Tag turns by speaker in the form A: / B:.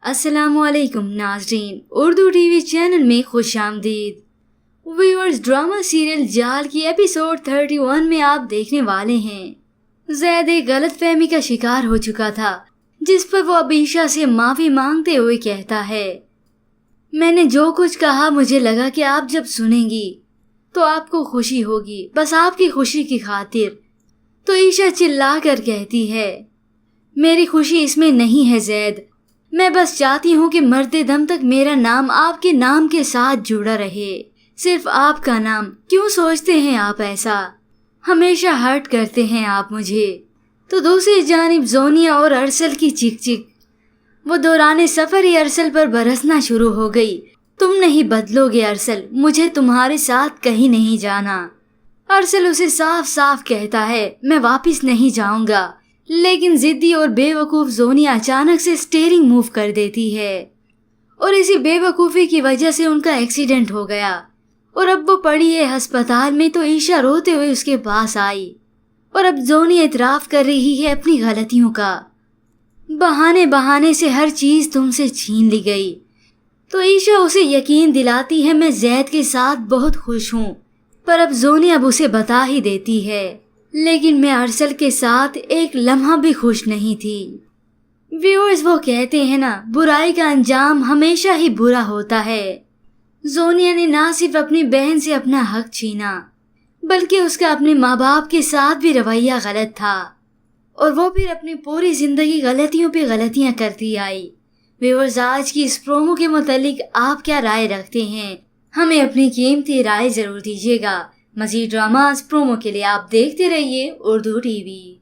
A: अस्सलामु अलैकुम नाज़रीन, उर्दू टीवी चैनल में खुश आमदीद। व्यूअर्स, ड्रामा सीरियल जाल की एपिसोड 31 में आप देखने वाले हैं। ज़ैद एक गलत फहमी का शिकार हो चुका था, जिस पर वो अब ईशा से माफी मांगते हुए कहता है, मैंने जो कुछ कहा मुझे लगा कि आप जब सुनेंगी तो आपको खुशी होगी, बस आपकी खुशी की खातिर। तो ईशा चिल्ला कर कहती है, मेरी खुशी इसमें नहीं है ज़ैद, मैं बस चाहती हूँ कि मरते दम तक मेरा नाम आपके नाम के साथ जुड़ा रहे, सिर्फ आपका नाम। क्यों सोचते हैं आप ऐसा? हमेशा हर्ट करते हैं आप मुझे। तो दूसरी जानिब जोनिया और अरसल की चिक चिक, वो दौराने सफर ही अरसल पर बरसना शुरू हो गई। तुम नहीं बदलोगे अरसल, मुझे तुम्हारे साथ कहीं नहीं जाना। अरसल उसे साफ साफ कहता है, मैं वापस नहीं जाऊंगा, लेकिन जिद्दी और बेवकूफ जोनिया अचानक से स्टीयरिंग मूव कर देती है और इसी बेवकूफ़ी की वजह से उनका एक्सीडेंट हो गया और अब वो पड़ी है अस्पताल में। तो ईशा रोते हुए उसके पास आई और अब जोनिया इतराफ़ कर रही है अपनी गलतियों का। बहाने बहाने से हर चीज़ तुमसे छीन ली गई। तो ईशा उसे यकीन दिलाती है, मैं ज़ैद के साथ बहुत खुश हूँ, पर अब जोनिया अब उसे बता ही देती है, लेकिन मैं अरसल के साथ एक लम्हा भी खुश नहीं थी। व्यूअर्स, वो कहते हैं ना, बुराई का अंजाम हमेशा ही बुरा होता है। जोनिया ने ना सिर्फ अपनी बहन से अपना हक छीना, बल्कि उसका अपने माँ बाप के साथ भी रवैया गलत था और वो फिर अपनी पूरी जिंदगी गलतियों पे गलतियाँ करती आई। व्यूअर्स, आज की इस प्रोमो के मुतालिक आप क्या राय रखते हैं? हमें अपनी कीमती राय जरूर दीजिएगा। मज़ीद ड्रामास प्रोमो के लिए आप देखते रहिए उर्दू टीवी।